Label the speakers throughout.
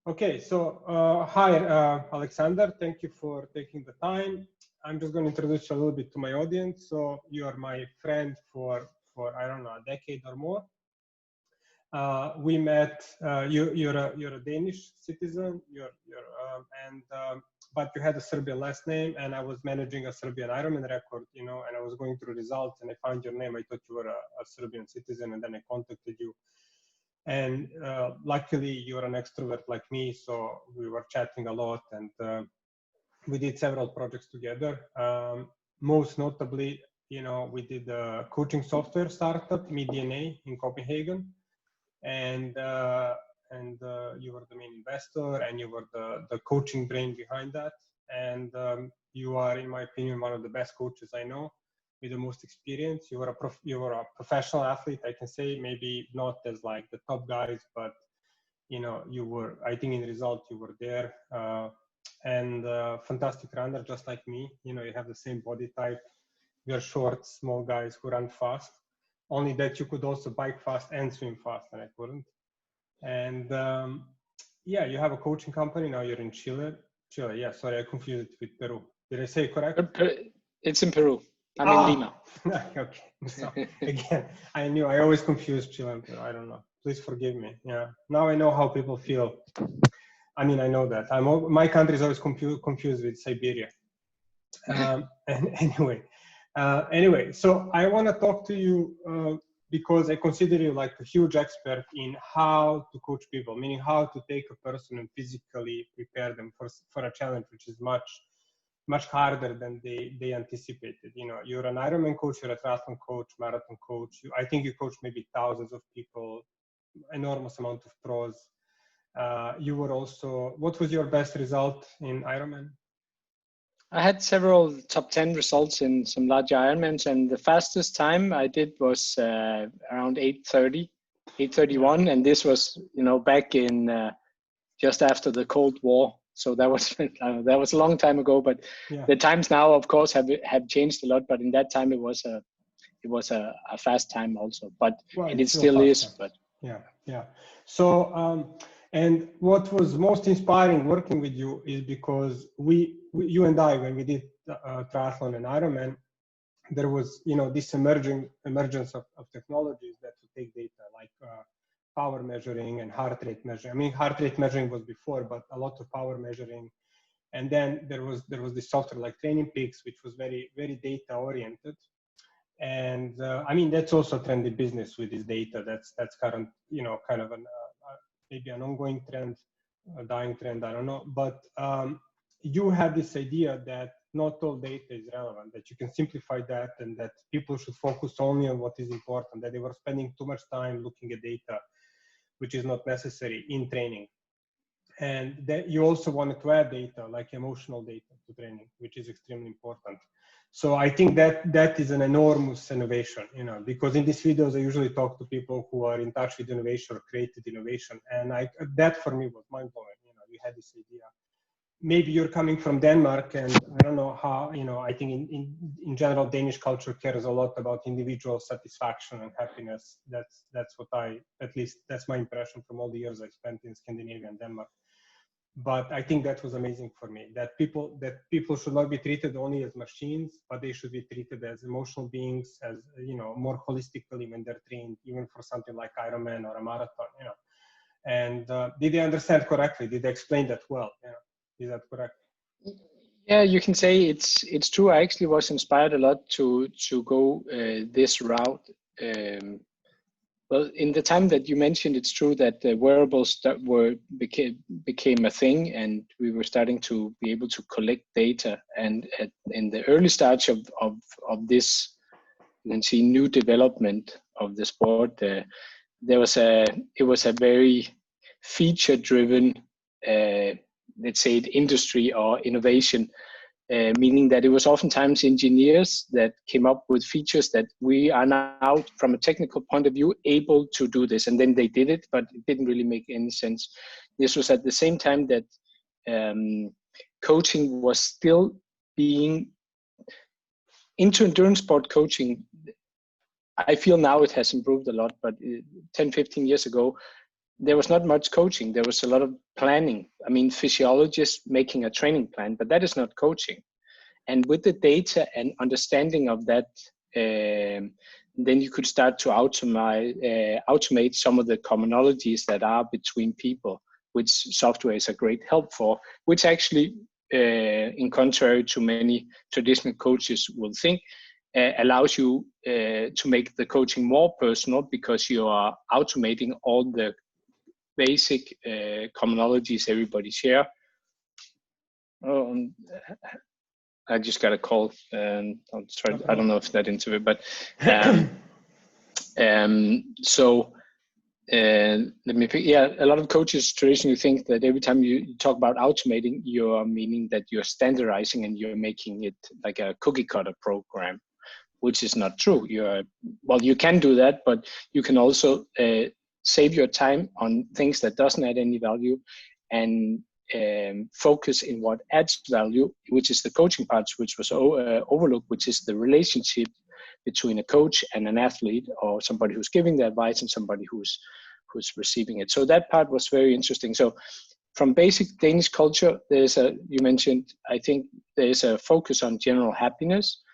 Speaker 1: Okay, so hi, Alexander. Thank you for taking the time. I'm just going to introduce you a little bit to my audience. So you are my friend for I don't know, a decade or more. We met. You're a Danish citizen. But you had a Serbian last name, and I was managing a Serbian Ironman record, and I was going through results, and I found your name. I thought you were a Serbian citizen, and then I contacted you. And luckily, you're an extrovert like me, so we were chatting a lot, and we did several projects together. Most notably, we did a coaching software startup, MeDNA, in Copenhagen, and you were the main investor, and you were the coaching brain behind that. And you are, in my opinion, one of the best coaches I know, with the most experience. You were a professional athlete, I can say, maybe not as like the top guys, but you were, I think in the result you were there, and fantastic runner, just like me. You have the same body type. You're short, small guys who run fast. Only that you could also bike fast and swim fast, and I couldn't. And yeah, you have a coaching company now. You're in Chile. Yeah. Sorry, I confused it with Peru. Did I say it correct?
Speaker 2: It's in Peru. I'm in Lima.
Speaker 1: Okay. So again, I always confuse Chile and Peru. I don't know. Please forgive me. Yeah. Now I know how people feel. I mean, I know that. My country is always confused with Siberia. And anyway, so I want to talk to you because I consider you like a huge expert in how to coach people, meaning how to take a person and physically prepare them for a challenge, which is much harder than they anticipated. You're an Ironman coach, you're a triathlon coach, marathon coach. I think you coach maybe thousands of people, enormous amount of pros. You were also, what was your best result in Ironman?
Speaker 2: I had several top 10 results in some large Ironmans, and the fastest time I did was around 8:30, 8:31, yeah. And this was, back in just after the Cold War. So that was a long time ago, but yeah. The times now, of course, have changed a lot. But in that time, it was a fast time also. But well, and it still is. But
Speaker 1: yeah. So and what was most inspiring working with you is because you and I, when we did triathlon and Ironman, there was this emergence of technologies that would take data like power measuring and heart rate measuring. I mean, heart rate measuring was before, but a lot of power measuring. And then there was this software like Training Peaks, which was very, very data oriented. And I mean, that's also a trendy business with this data. That's current, kind of maybe an ongoing trend, a dying trend, I don't know. But you have this idea that not all data is relevant, that you can simplify that, and that people should focus only on what is important, that they were spending too much time looking at data, which is not necessary in training. And that you also wanted to add data, like emotional data to training, which is extremely important. So I think that is an enormous innovation, because in these videos, I usually talk to people who are in touch with innovation or created innovation. And that for me was mind blowing. You had this idea. Maybe you're coming from Denmark, and I don't know how, I think in general, Danish culture cares a lot about individual satisfaction and happiness. That's what at least that's my impression from all the years I spent in Scandinavia and Denmark. But I think that was amazing for me, that people should not be treated only as machines, but they should be treated as emotional beings, as, more holistically when they're trained, even for something like Ironman or a marathon, And did they understand correctly? Did they explain that well? Is that correct?
Speaker 2: Yeah, you can say it's true. I actually was inspired a lot to go this route. Well, in the time that you mentioned, it's true that the wearables that became a thing, and we were starting to be able to collect data. And in the early stage of this, you can see new development of the sport. It was a very feature-driven, let's say, industry or innovation. Meaning that it was oftentimes engineers that came up with features that we are now, from a technical point of view, able to do this. And then they did it, but it didn't really make any sense. This was at the same time that coaching was still being into endurance sport coaching. I feel now it has improved a lot, but 10, 15 years ago, there was not much coaching. There was a lot of planning. I mean, physiologists making a training plan, but that is not coaching. And with the data and understanding of that, then you could start to automate some of the commonalities that are between people, which software is a great help for, which actually, in contrary to many traditional coaches will think, allows you to make the coaching more personal, because you are automating all the basic commonalities everybody share. I just got a call, and I'll try. I don't know if that into it, but so let me pick. Yeah, a lot of coaches traditionally think that every time you talk about automating, you're meaning that you're standardizing and you're making it like a cookie cutter program, which is not true. Well, you can do that, but you can also save your time on things that doesn't add any value, and focus in what adds value, which is the coaching parts, which was overlooked, which is the relationship between a coach and an athlete, or somebody who's giving the advice and somebody who's receiving it. So that part was very interesting. So from basic Danish culture, you mentioned, I think there's a focus on general happiness,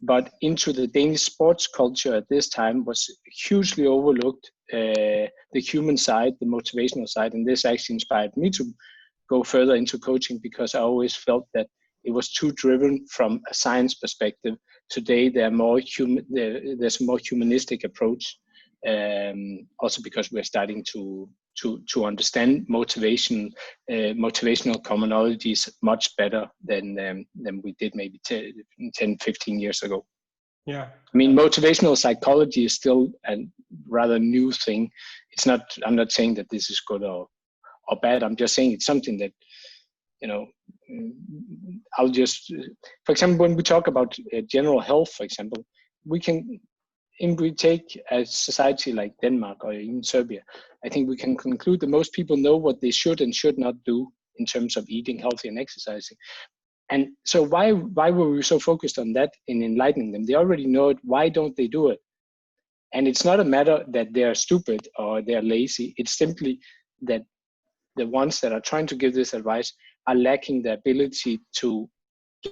Speaker 2: but into the Danish sports culture at this time was hugely overlooked, the human side, the motivational side. And this actually inspired me to go further into coaching, because I always felt that it was too driven from a science perspective. Today, there's a more humanistic approach, also because we're starting to understand motivational commonalities much better than we did maybe 10, 15 years ago.
Speaker 1: Yeah.
Speaker 2: I mean, motivational psychology is still a rather new thing. It's not. I'm not saying that this is good or bad. I'm just saying it's something that, I'll just, for example, when we talk about general health, for example, we take a society like Denmark or even Serbia, I think we can conclude that most people know what they should and should not do in terms of eating healthy and exercising. And so why were we so focused on that in enlightening them? They already know it. Why don't they do it? And it's not a matter that they're stupid or they're lazy. It's simply that the ones that are trying to give this advice are lacking the ability to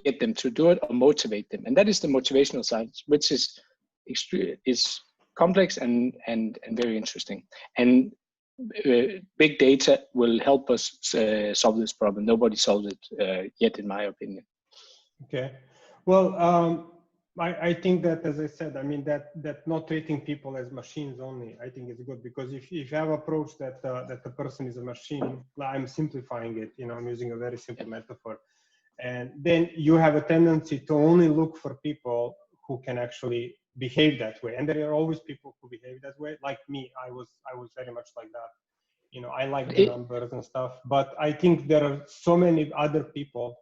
Speaker 2: get them to do it or motivate them. And that is the motivational side, which is complex and very interesting. And big data will help us solve this problem. Nobody solved it yet, in my opinion.
Speaker 1: Okay. Well, I think that, as I said, I mean, that not treating people as machines only, I think is good, because if you have approach that the person is a machine, I'm simplifying it, I'm using a very simple metaphor, and then you have a tendency to only look for people who can actually behave that way. And there are always people who behave that way. Like me, I was very much like that. I like the numbers and stuff, but I think there are so many other people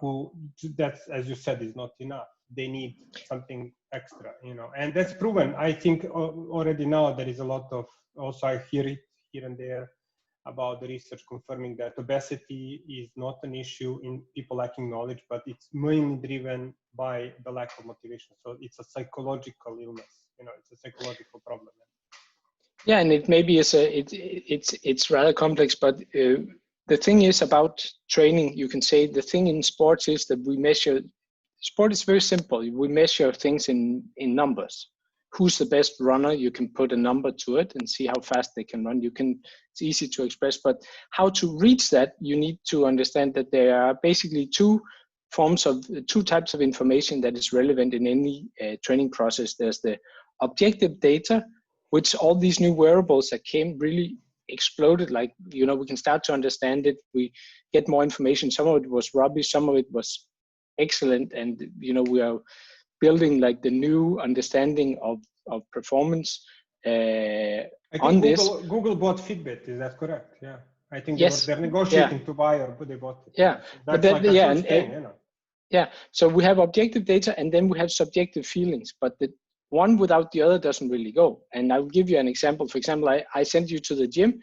Speaker 1: who, that's, as you said, is not enough. They need something extra, and that's proven. I think already now there is a lot of, also I hear it here and there about the research confirming that obesity is not an issue in people lacking knowledge, but it's mainly driven by the lack of motivation. So it's a psychological illness, it's a psychological problem.
Speaker 2: Yeah, and it maybe is it's rather complex, but the thing is about training, you can say the thing in sports is that we measure. Sport is very simple. We measure things in numbers. Who's the best runner? You can put a number to it and see how fast they can run. It's easy to express, but how to reach that, you need to understand that there are basically two types of information that is relevant in any training process. There's the objective data, which all these new wearables that came really exploded. Like, we can start to understand it. We get more information. Some of it was rubbish. Some of it was excellent. And, we are building like the new understanding of performance on this.
Speaker 1: Google bought Fitbit, is that correct? Yeah. I think
Speaker 2: yes.
Speaker 1: they're negotiating to buy, or they bought it.
Speaker 2: Yeah.
Speaker 1: That's like a huge thing,
Speaker 2: Yeah. So we have objective data and then we have subjective feelings, but the one without the other doesn't really go. And I'll give you an example. For example, I send you to the gym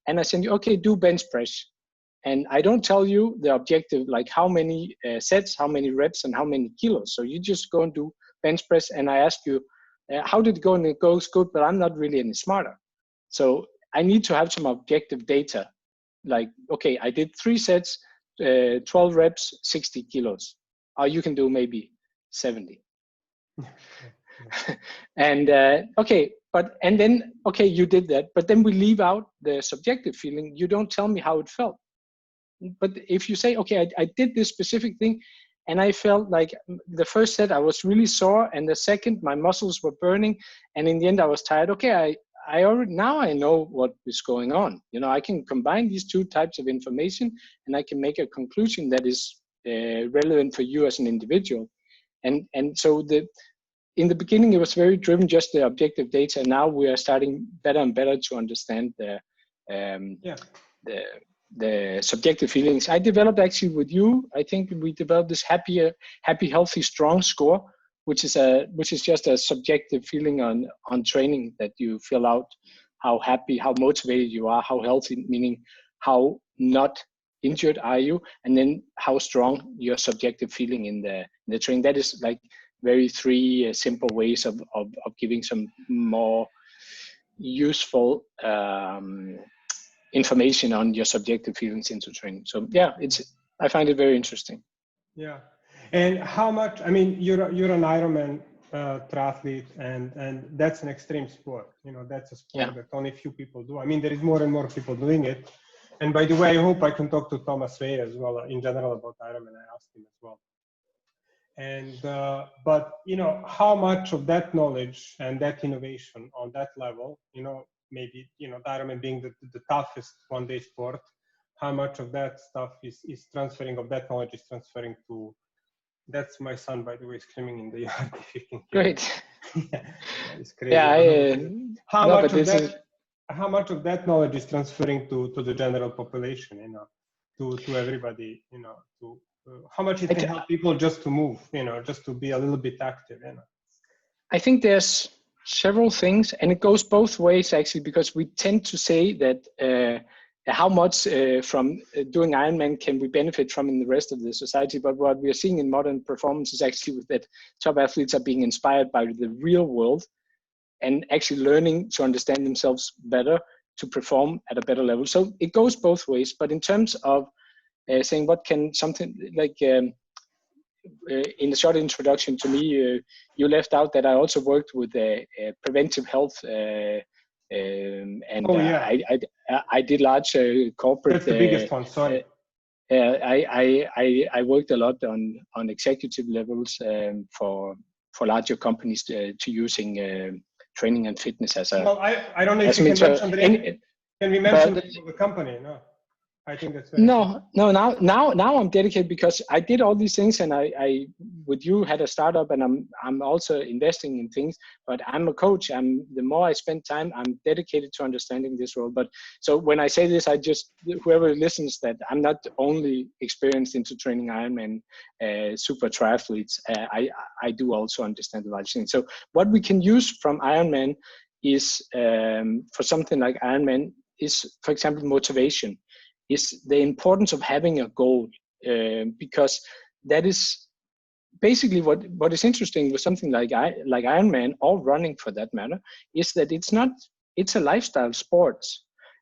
Speaker 2: and I send you, okay, do bench press. And I don't tell you the objective, like how many sets, how many reps, and how many kilos. So you just go and do bench press. And I ask you, how did it go? And it goes good, but I'm not really any smarter. So I need to have some objective data. Like, okay, I did 3 sets, 12 reps, 60 kilos. Or you can do maybe 70. And okay, and then, okay, you did that, but then we leave out the subjective feeling. You don't tell me how it felt. But if you say, okay, I did this specific thing, and I felt like the first set I was really sore, and the second my muscles were burning, and in the end I was tired. Okay, I already, now I know what is going on. You know, I can combine these 2 types of information, and I can make a conclusion that is relevant for you as an individual. And so in the beginning it was very driven just the objective data. Now we are starting better and better to understand the subjective feelings. I developed actually with you, I think we developed this happy, healthy, strong score, which is just a subjective feeling on training, that you fill out how happy, how motivated you are, how healthy, meaning how not injured are you, and then how strong your subjective feeling in the training. That is like very 3 simple ways of giving some more useful information on your subjective feelings into training. So yeah, I find it very interesting.
Speaker 1: Yeah. And how much, I mean, you're an Ironman triathlete, and that's an extreme sport. You know, that's a sport that only few people do. I mean, there is more and more people doing it. And by the way, I hope I can talk to Thomas Way as well in general about Ironman. I asked him as well. And but you know, how much of that knowledge and that innovation on that level, you know, maybe, you know, Ironman being the toughest one-day sport, how much of that stuff is transferring, of that knowledge is transferring to, that's my son, by the way, screaming in the yard. If you can hear.
Speaker 2: Great.
Speaker 1: It's crazy.
Speaker 2: Yeah,
Speaker 1: how much of that knowledge is transferring to the general population, you know, to everybody, you know, to how much it can help people just to move, you know, just to be a little bit active, you know.
Speaker 2: I think there's several things, and it goes both ways actually, because we tend to say that how much from doing Ironman can we benefit from in the rest of the society. But what we are seeing in modern performance is actually that top athletes are being inspired by the real world and actually learning to understand themselves better to perform at a better level. So it goes both ways. But in terms of saying what can something like in the short introduction to me, you left out that I also worked with preventive health, and I did large corporate.
Speaker 1: That's the biggest one. Sorry.
Speaker 2: I worked a lot on executive levels for larger companies to using training and fitness as a.
Speaker 1: Well, I don't know if you can mention the name. Can we mention the name of the company? No. I think that's very
Speaker 2: now I'm dedicated, because I did all these things, and I with you had a startup, and I'm also investing in things, but I'm a coach. The more I spend time, I'm dedicated to understanding this role. But so when I say this, I just, whoever listens, that I'm not only experienced into training Ironman super triathletes, I do also understand the large things. So what we can use from Ironman is for something like Ironman is, for example, motivation. Is the importance of having a goal, because that is basically what is interesting with something like Ironman, or running for that matter, is that it's a lifestyle sport.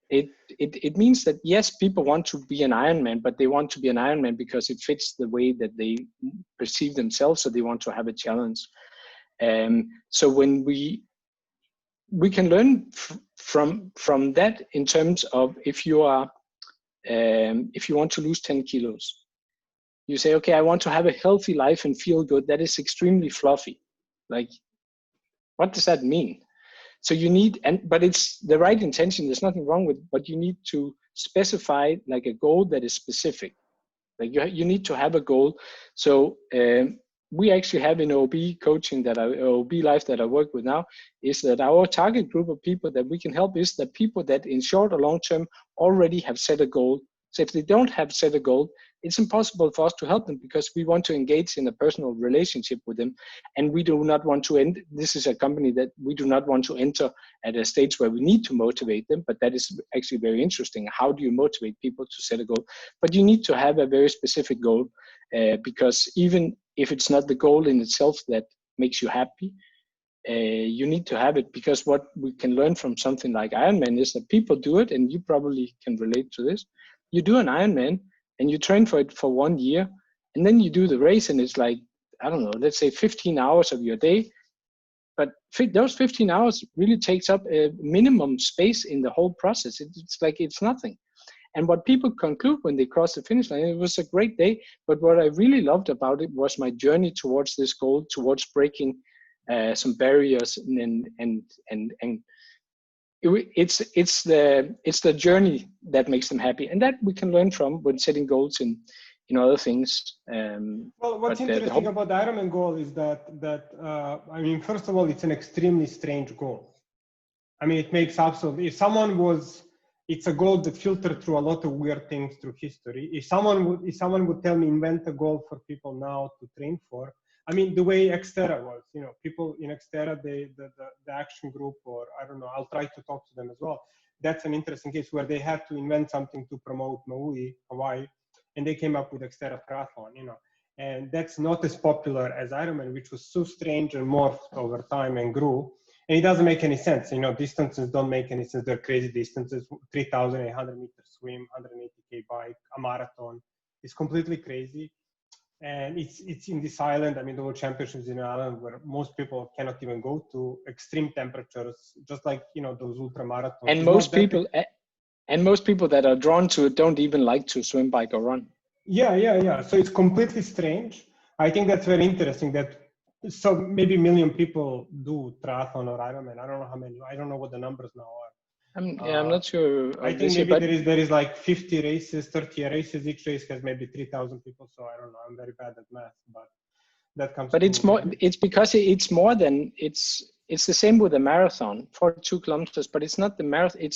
Speaker 2: It means that yes, people want to be an Ironman, but they want to be an Ironman because it fits the way that they perceive themselves, so they want to have a challenge. So when we can learn from that in terms of, if you want to lose 10 kilos, you say, okay, I want to have a healthy life and feel good. That is extremely fluffy. Like, what does that mean? So you need, but it's the right intention. There's nothing wrong with, but you need to specify like a goal that is specific. Like you need to have a goal. So we actually have in OB coaching OB life that I work with now, is that our target group of people that we can help is the people that in short or long term already have set a goal. So if they don't have set a goal, it's impossible for us to help them, because we want to engage in a personal relationship with them. And we do not want to end, this is a company that we do not want to enter at a stage where we need to motivate them, but that is actually very interesting. How do you motivate people to set a goal? But you need to have a very specific goal, because even if it's not the goal in itself that makes you happy, you need to have it, because what we can learn from something like Ironman is that people do it, and you probably can relate to this. You do an Ironman and you train for it for 1 year, and then you do the race, and it's like, I don't know, let's say 15 hours of your day. But those 15 hours really takes up a minimum space in the whole process. It's like it's nothing. And what people conclude when they cross the finish line, it was a great day. But what I really loved about it was my journey towards this goal, towards breaking some barriers, and it's the journey that makes them happy, and that we can learn from when setting goals in other things.
Speaker 1: Well, what's interesting about the Ironman goal is that I mean, first of all, it's an extremely strange goal. I mean, it makes absolutely, it's a goal that filtered through a lot of weird things through history. If someone would tell me invent a goal for people now to train for, I mean, the way Xterra was, people in Xterra, the action group, or I don't know, I'll try to talk to them as well. That's an interesting case where they had to invent something to promote Maui, Hawaii, and they came up with Xterra Triathlon, and that's not as popular as Ironman, which was so strange and morphed over time and grew. And it doesn't make any sense. Distances don't make any sense. They're crazy distances, 3,800 meter swim, 180K bike, a marathon. It's completely crazy. And it's in this island. I mean, the World Championships in an island where most people cannot even go to, extreme temperatures, just like, those ultra marathons.
Speaker 2: And most people that are drawn to it don't even like to swim, bike, or run.
Speaker 1: Yeah. So it's completely strange. I think that's very interesting that so maybe 1 million people do triathlon or Ironman. I don't know how many. I don't know what the numbers now are.
Speaker 2: I'm not sure.
Speaker 1: I think maybe there is like 50 races, 30 races. Each race has maybe 3,000 people. So I don't know. I'm very bad at math, but that comes.
Speaker 2: But it's more. It's because it's more than it's the same with the marathon, 42 kilometers. But it's not the marathon.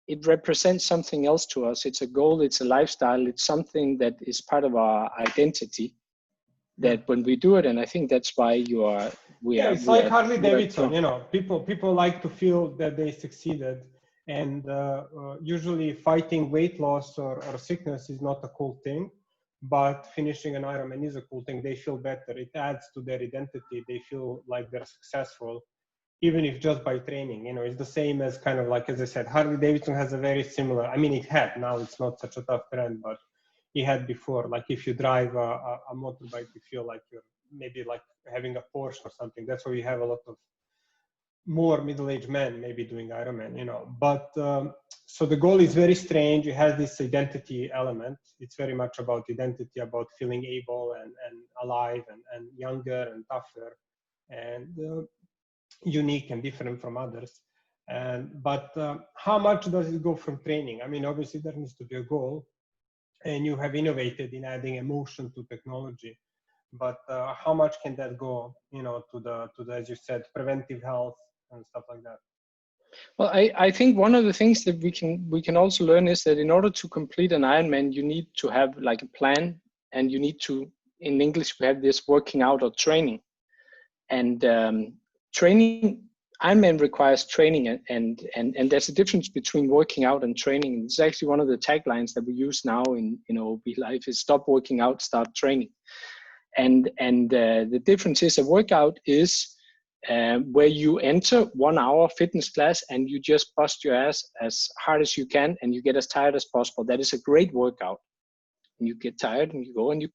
Speaker 2: It represents something else to us. It's a goal. It's a lifestyle. It's something that is part of our identity. That when we do it, and I think that's why
Speaker 1: it's like Harley Davidson. People like to feel that they succeeded, and usually fighting weight loss or sickness is not a cool thing, but finishing an Ironman is a cool thing. They feel better. It adds to their identity. They feel like they're successful, even if just by training. It's the same as kind of like, as I said, Harley Davidson has a very similar, I mean, it had, now it's not such a tough trend, but he had before. Like if you drive a motorbike, you feel like you're maybe like having a Porsche or something. That's why we have a lot of more middle-aged men maybe doing Ironman, But so the goal is very strange. It has this identity element. It's very much about identity, about feeling able and alive and younger and tougher and unique and different from others. But how much does it go from training? I mean, obviously there needs to be a goal. And you have innovated in adding emotion to technology, but how much can that go, to the as you said, preventive health and stuff like that?
Speaker 2: Well, I think one of the things that we can also learn is that in order to complete an Ironman, you need to have like a plan, and you need to, in English, we have this working out or training, and training. Ironman requires training, and there's a difference between working out and training. It's actually one of the taglines that we use now in OB Life is stop working out, start training. And the difference is a workout is where you enter 1 hour fitness class and you just bust your ass as hard as you can and you get as tired as possible. That is a great workout. And you get tired and you go and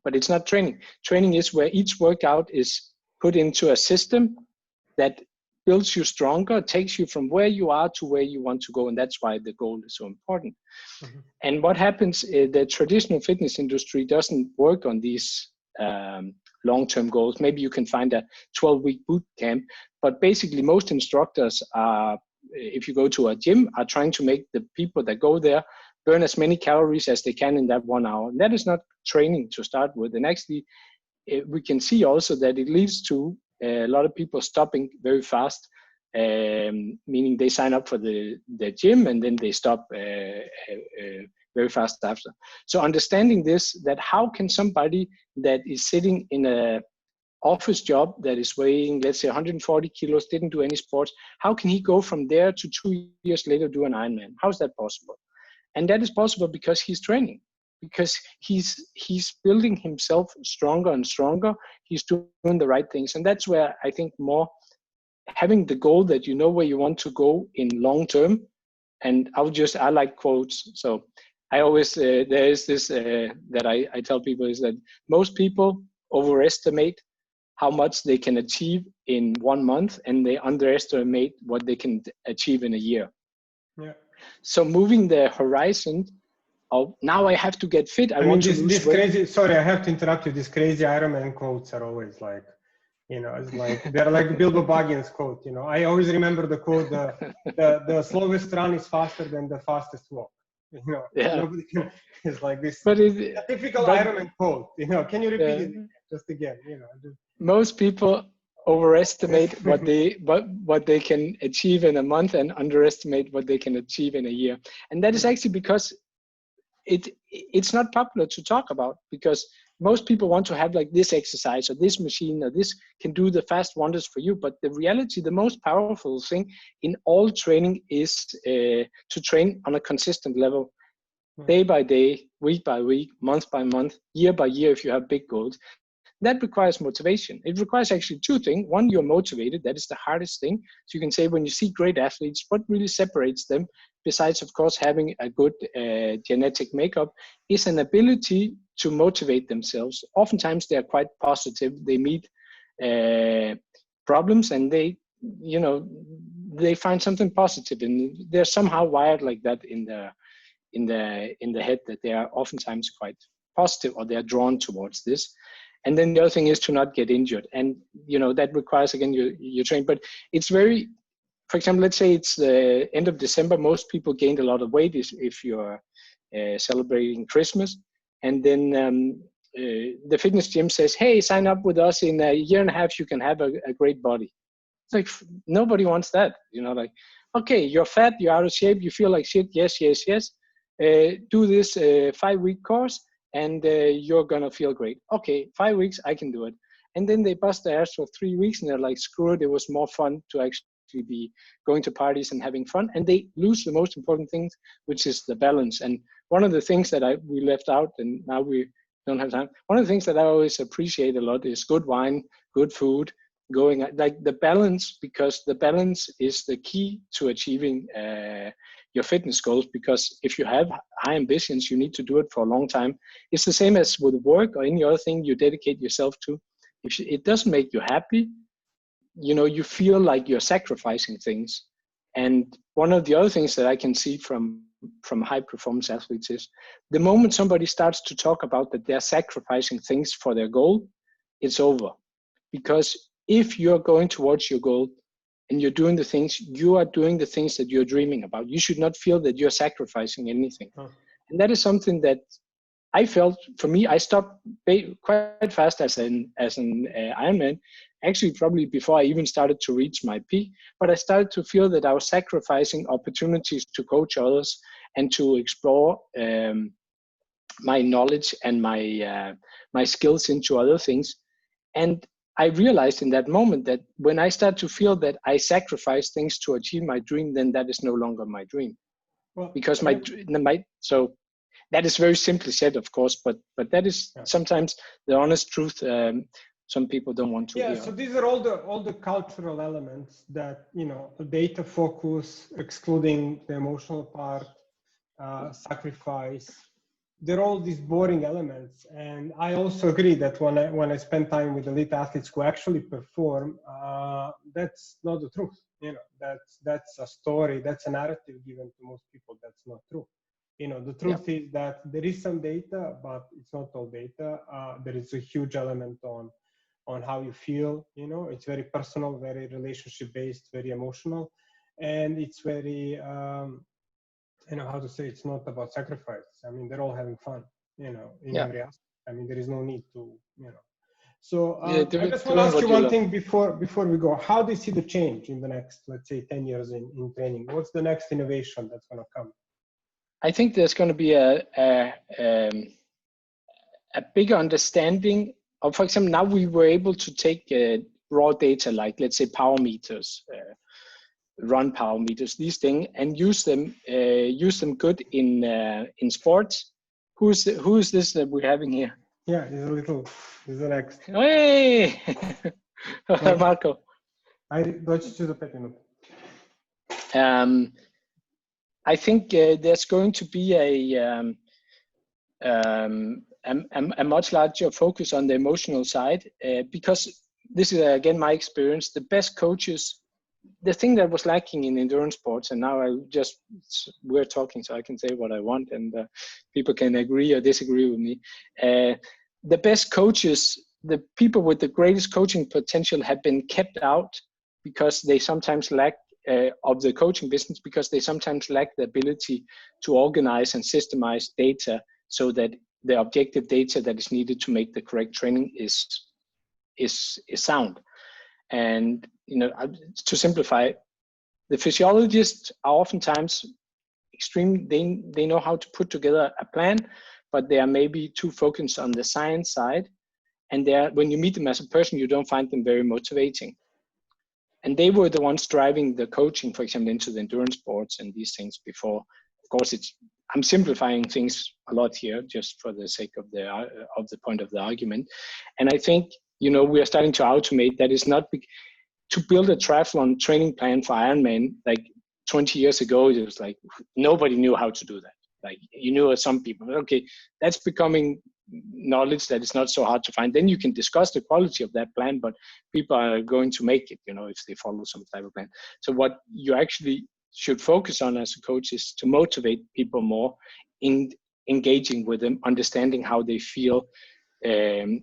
Speaker 2: but it's not training. Training is where each workout is put into a system that builds you stronger, takes you from where you are to where you want to go. And that's why the goal is so important. Mm-hmm. And what happens is the traditional fitness industry doesn't work on these long-term goals. Maybe you can find a 12-week boot camp, but basically most instructors are, if you go to a gym, are trying to make the people that go there burn as many calories as they can in that 1 hour. And that is not training to start with. And actually, we can see also that it leads to a lot of people stopping very fast, meaning they sign up for the gym and then they stop very fast after. So understanding this, that how can somebody that is sitting in a office job that is weighing, let's say 140 kilos, didn't do any sports, how can he go from there to 2 years later do an Ironman? How is that possible? And that is possible because he's training. Because he's building himself stronger and stronger. He's doing the right things. And that's where I think more having the goal that you know where you want to go in long term. And I like quotes. So I always, there is this that I tell people is that most people overestimate how much they can achieve in 1 month, and they underestimate what they can achieve in a year.
Speaker 1: Yeah.
Speaker 2: So moving the horizon of now I have to get fit. I want to lose
Speaker 1: this
Speaker 2: weight.
Speaker 1: crazy, sorry, I have to interrupt you. These crazy Ironman quotes are always like, it's like, they're like Bilbo Baggins quote, I always remember the quote, the slowest run is faster than the fastest walk.
Speaker 2: Yeah.
Speaker 1: Nobody can, it's like this
Speaker 2: but
Speaker 1: a typical Ironman quote, can you repeat it just again,
Speaker 2: Most people overestimate what they can achieve in a month and underestimate what they can achieve in a year. And that is actually because it's not popular to talk about, because most people want to have like this exercise or this machine or this can do the fast wonders for you. But the reality, the most powerful thing in all training is to train on a consistent level, day by day, week by week, month by month, year by year, if you have big goals. That requires motivation. It requires actually two things. One, you're motivated. That is the hardest thing. So you can say when you see great athletes, what really separates them, besides, of course, having a good genetic makeup, is an ability to motivate themselves. Oftentimes, they are quite positive. They meet problems and they find something positive, and they're somehow wired like that in the head, that they are oftentimes quite positive, or they are drawn towards this. And then the other thing is to not get injured. And, that requires, again, you train. But it's very, for example, let's say it's the end of December. Most people gained a lot of weight if you're celebrating Christmas. And then the fitness gym says, hey, sign up with us. In a year and a half, you can have a great body. It's like, nobody wants that. Like, okay, you're fat, you're out of shape, you feel like shit. Yes. Do this 5-week course. And you're gonna feel great. Okay, 5 weeks, I can do it. And then they bust their ass for 3 weeks, and they're like, screw it, it was more fun to actually be going to parties and having fun. And they lose the most important thing, which is the balance. And one of the things that we left out, and now we don't have time, one of the things that I always appreciate a lot is good wine, good food, going like the balance, because the balance is the key to achieving your fitness goals. Because if you have high ambitions, you need to do it for a long time. It's the same as with work or any other thing you dedicate yourself to. If it doesn't make you happy, you feel like you're sacrificing things. And one of the other things that I can see from high performance athletes is the moment somebody starts to talk about that they're sacrificing things for their goal, it's over. Because if you're going towards your goal and you're doing the things, you are doing the things that you're dreaming about. You should not feel that you're sacrificing anything. And that is something that I felt, for me, I stopped quite fast as an Ironman, actually probably before I even started to reach my peak. But I started to feel that I was sacrificing opportunities to coach others and to explore my knowledge and my skills into other things. And I realized in that moment that when I start to feel that I sacrifice things to achieve my dream, then that is no longer my dream. Well, because so that is very simply said, of course, but that is sometimes the honest truth. Some people don't want to hear.
Speaker 1: So these are all the cultural elements that, data focus, excluding the emotional part, sacrifice. They're all these boring elements. And I also agree that when I spend time with elite athletes who actually perform, that's not the truth. That's a story, that's a narrative given to most people. That's not true. The truth is that there is some data, but it's not all data. There is a huge element on how you feel. It's very personal, very relationship based, very emotional, and it's very how to say, it's not about sacrifice. I mean, they're all having fun, in every aspect. I mean, there is no need to, So I just want to ask you one thing before we go. How do you see the change in the next, let's say, 10 years in training? What's the next innovation that's going to come?
Speaker 2: I think there's going to be a bigger understanding of, for example, now we were able to take raw data, like let's say power meters, run power meters, these things, and use them good in sports. Who is this that we're having here?
Speaker 1: Yeah, he's the next.
Speaker 2: Hey, Marco.
Speaker 1: Doći ću za 5 minuta.
Speaker 2: I think there's going to be a much larger focus on the emotional side because this is again my experience. The best coaches, the thing that was lacking in endurance sports, and now we're talking, so I can say what I want, and people can agree or disagree with me. The best coaches, the people with the greatest coaching potential, have been kept out because they sometimes lack of the coaching business, because they sometimes lack the ability to organize and systemize data so that the objective data that is needed to make the correct training is sound. And to simplify, the physiologists are oftentimes extreme. They know how to put together a plan, but they are maybe too focused on the science side. And when you meet them as a person, you don't find them very motivating. And they were the ones driving the coaching, for example, into the endurance sports and these things before. Of course, I'm simplifying things a lot here, just for the sake of the point of the argument. And I think, we are starting to automate. That is not to build a triathlon training plan for Ironman. Like 20 years ago, it was like nobody knew how to do that. Like you knew some people, but okay, that's becoming knowledge that is not so hard to find. Then you can discuss the quality of that plan, but people are going to make it, if they follow some type of plan. So what you actually should focus on as a coach is to motivate people more in engaging with them, understanding how they feel,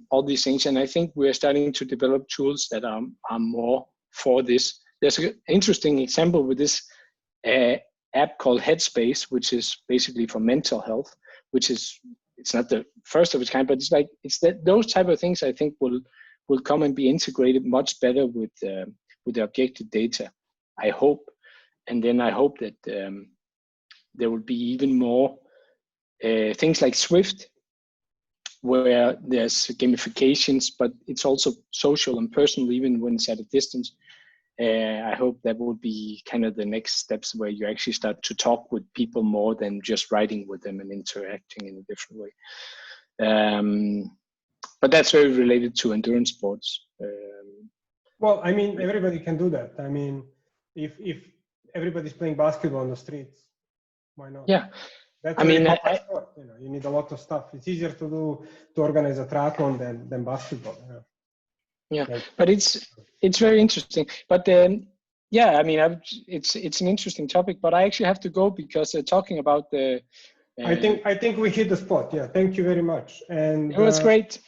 Speaker 2: all these things. And I think we're starting to develop tools that are more for this. There's an interesting example with this app called Headspace, which is basically for mental health, it's not the first of its kind, but it's those type of things I think will come and be integrated much better with the objective data, I hope. And then I hope that there will be even more things like Swift, where there's gamifications, but it's also social and personal, even when it's at a distance. I hope that will be kind of the next steps, where you actually start to talk with people more than just writing with them and interacting in a different way. But that's very related to endurance sports.
Speaker 1: Well, I mean, everybody can do that. I mean, if everybody's playing basketball on the streets, why not?
Speaker 2: Yeah.
Speaker 1: That's sport, you need a lot of stuff. It's easier to organize a triathlon than basketball.
Speaker 2: Yeah, but it's very interesting. But yeah, I mean, it's an interesting topic. But I actually have to go because talking about the.
Speaker 1: I think we hit the spot. Yeah, thank you very much. And
Speaker 2: it was great.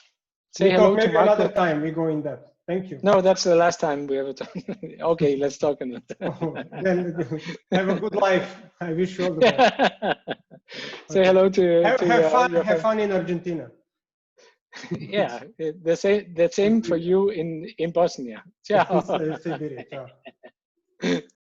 Speaker 2: Say hello to Marco.
Speaker 1: Another time we go in depth. Thank you.
Speaker 2: No, that's the last time we ever talk. Okay, let's talk another.
Speaker 1: Then have a good life. I wish you all the best.
Speaker 2: Say hello to.
Speaker 1: Have fun in Argentina.
Speaker 2: Yeah, the same for you in Bosnia. Ciao.
Speaker 1: Ciao.